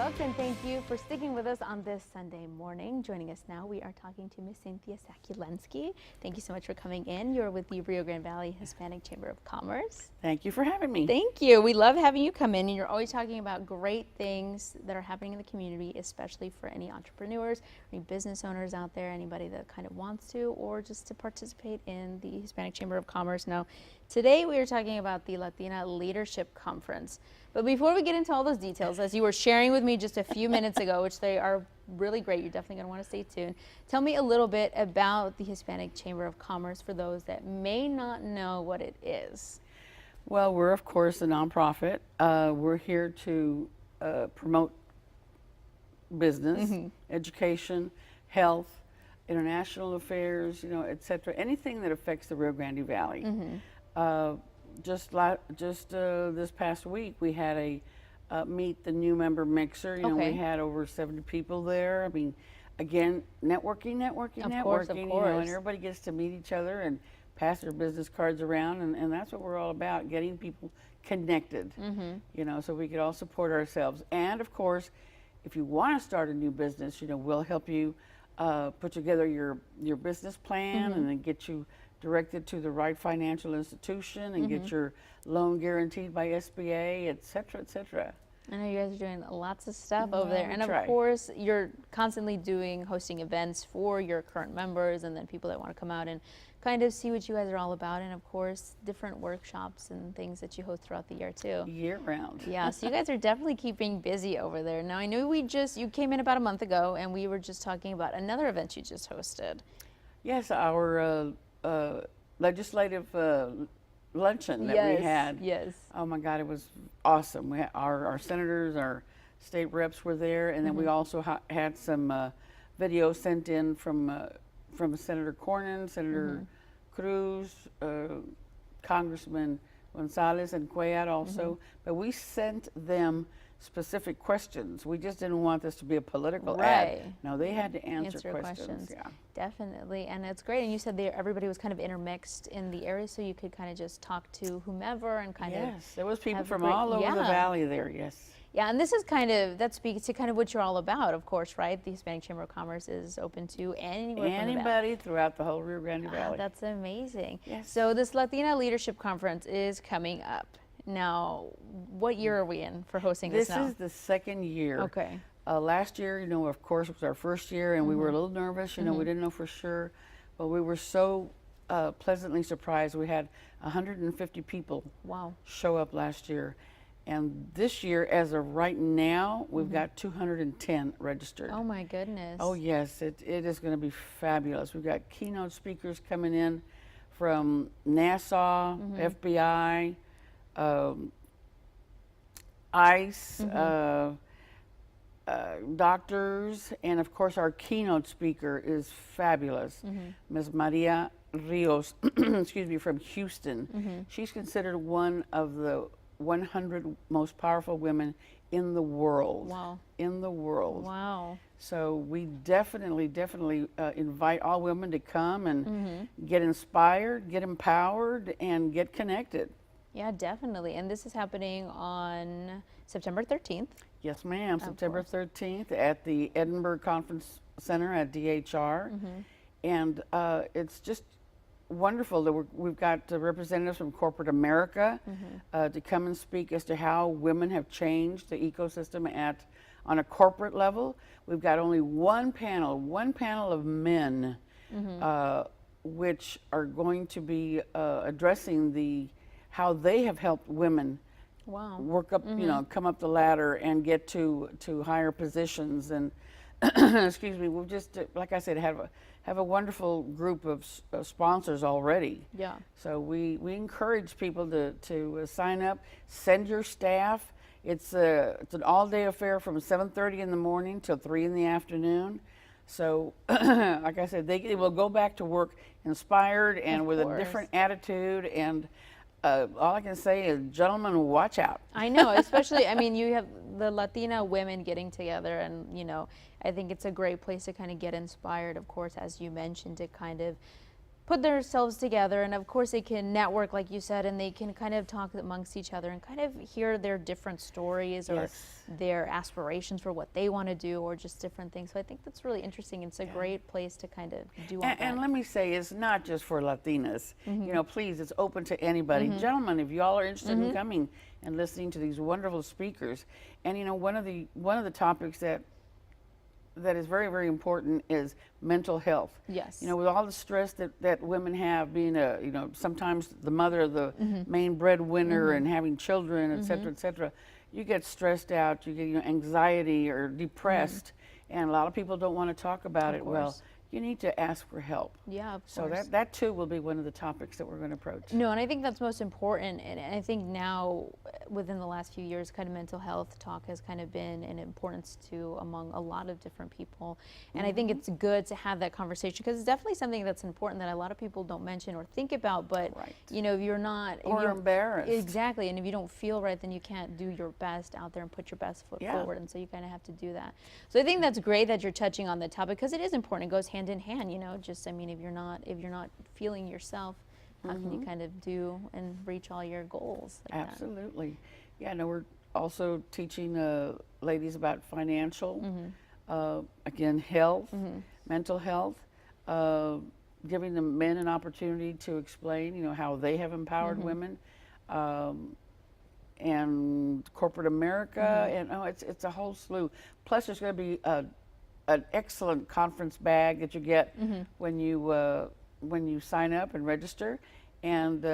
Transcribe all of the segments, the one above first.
folks, and thank you for sticking with us on this Sunday morning. Joining us now, we are talking to Ms. Cynthia Sakulensky. Thank you so much for coming in. You're with the Rio Grande Valley Hispanic Chamber of Commerce. Thank you for having me. Thank you. We love having you come in, and you're always talking about great things that are happening in the community, especially for any entrepreneurs, any business owners out there, anybody that kind of wants to, or just to participate in the Hispanic Chamber of Commerce. Now, today we are talking about the Latina Leadership Conference. But before we get into all those details, as you were sharing with me just a few minutes ago, which they are really great, you're definitely going to want to stay tuned. Tell me a little bit about the Hispanic Chamber of Commerce for those that may not know what it is. Well, we're of course a nonprofit. We're here to promote business, education, health, international affairs, et cetera, anything that affects the Rio Grande Valley. Just this past week, we had a meet the new member mixer. We had over 70 people there. I mean, again, networking. Of course. And everybody gets to meet each other and pass their business cards around, and that's what we're all about, getting people connected, so we could all support ourselves. And of course, if you want to start a new business, we'll help you put together your business plan and then get you directed to the right financial institution and get your loan guaranteed by SBA, et cetera, et cetera. I know you guys are doing lots of stuff over there. And of course, you're constantly hosting events for your current members and then people that want to come out and kind of see what you guys are all about. And of course, different workshops and things that you host throughout the year too. Year round. Yeah, so you guys are definitely keeping busy over there. Now, I know you came in about a month ago and we were just talking about another event you just hosted. Yes, our legislative luncheon that we had. Yes. Oh my God, it was awesome. We had our senators, our state reps were there, and then we also had some video sent in from Senator Cornyn, Senator Cruz, Congressman Gonzalez, and Cuellar also. But we sent them specific questions. We just didn't want this to be a political ad. No, they had to answer questions. Yeah. Definitely, and it's great. And you said everybody was kind of intermixed in the area, so you could kind of just talk to whomever and kind of. Yes, there was people from all over the valley there. Yes. Yeah, and this is that speaks to kind of what you're all about, of course, right? The Hispanic Chamber of Commerce is open to anybody throughout the whole Rio Grande Valley. That's amazing. Yes. So this Latina Leadership Conference is coming up. Now, what year are we in for hosting this now? This is the second year. Okay. Last year, of course, was our first year, and we were a little nervous. We didn't know for sure, but we were so pleasantly surprised. We had 150 people show up last year. And this year, as of right now, we've got 210 registered. Oh my goodness. Oh yes, it is going to be fabulous. We've got keynote speakers coming in from NASA, FBI, ICE, doctors, and of course our keynote speaker is fabulous, Ms. Maria Rios, excuse me, from Houston. She's considered one of the 100 most powerful women in the world. Wow. In the world. Wow. So we definitely invite all women to come and get inspired, get empowered, and get connected. Yeah, definitely. And this is happening on September 13th. Yes, ma'am. September 13th at the Edinburgh Conference Center at DHR. And it's just wonderful that we've got representatives from corporate America to come and speak as to how women have changed the ecosystem on a corporate level. We've got only one panel of men, which are going to be addressing how they have helped women work up, come up the ladder and get to higher positions. And excuse me, we've just, like I said, have a wonderful group of sponsors already. Yeah. So we encourage people to sign up, send your staff. It's an all-day affair from 7:30 in the morning till 3 in the afternoon. So, like I said, they will go back to work inspired and with a different attitude. And all I can say is, gentlemen, watch out. I know, especially, I mean, you have the Latina women getting together, and, I think it's a great place to kind of get inspired, of course, as you mentioned, to kind of put themselves together, and of course they can network like you said, and they can kind of talk amongst each other and kind of hear their different stories or their aspirations for what they want to do, or just different things. So I think that's really interesting. It's a great place to kind of do all that. And let me say, it's not just for Latinas. You know, please, it's open to anybody. Gentlemen, if y'all are interested in coming and listening to these wonderful speakers, and you know, one of the topics that is very, very important is mental health. Yes. You know, with all the stress that women have, being you know, sometimes the mother of the main breadwinner and having children, et cetera, you get stressed out, you get, you know, anxiety or depressed, and a lot of people don't want to talk about it. Well, you need to ask for help. Yeah, of so course. that too will be one of the topics that we're going to approach. No, and I think that's most important. And I think now, within the last few years, kind of mental health talk has kind of been an importance to among a lot of different people. And I think it's good to have that conversation, because it's definitely something that's important that a lot of people don't mention or think about. But you know, if you're not, or you're embarrassed. Exactly, and if you don't feel right, then you can't do your best out there and put your best foot forward. And so you kind of have to do that. So I think that's great that you're touching on the topic, because it is important. It goes hand in hand, you know. Just, I mean, if you're not feeling yourself, how can you kind of do and reach all your goals like Absolutely. That? Yeah, no, we're also teaching ladies about financial, again, health, mental health, giving the men an opportunity to explain, you know, how they have empowered women, and corporate America, and it's a whole slew. Plus, there's going to be an excellent conference bag that you get when you sign up and register, and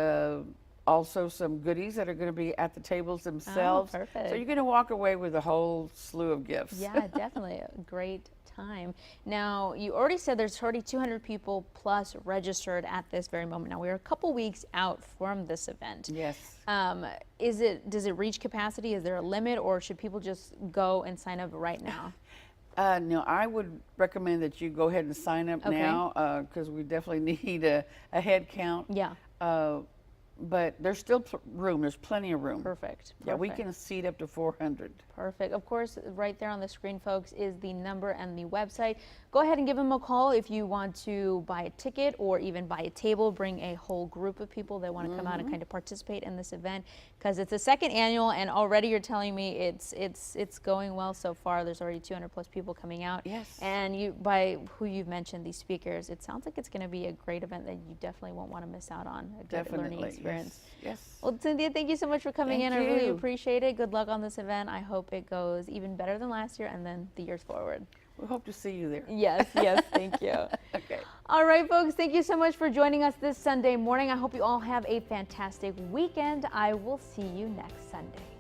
also some goodies that are going to be at the tables themselves. Oh, perfect. So you're going to walk away with a whole slew of gifts. Yeah, definitely a great time. Now, you already said there's already 200 people plus registered at this very moment. Now, we're a couple weeks out from this event. Yes. Does it reach capacity? Is there a limit, or should people just go and sign up right now? No, I would recommend that you go ahead and sign up now, because we definitely need a head count. Yeah. But there's still room. There's plenty of room. Perfect. Yeah, we can seat up to 400. Perfect. Of course, right there on the screen, folks, is the number and the website. Go ahead and give them a call if you want to buy a ticket or even buy a table. Bring a whole group of people that want to come out and kind of participate in this event, because it's the second annual, and already you're telling me it's going well so far. There's already 200 plus people coming out. Yes. And by who you've mentioned, these speakers, it sounds like it's going to be a great event that you definitely won't want to miss out on. A good learning experience. Yes. Well, Cynthia, thank you so much for coming in. Thank I really you. appreciate it. Good luck on this event. I hope it goes even better than last year and then the years forward. We hope to see you there. Yes, yes, thank you. Okay. All right, folks, thank you so much for joining us this Sunday morning. I hope you all have a fantastic weekend. I will see you next Sunday.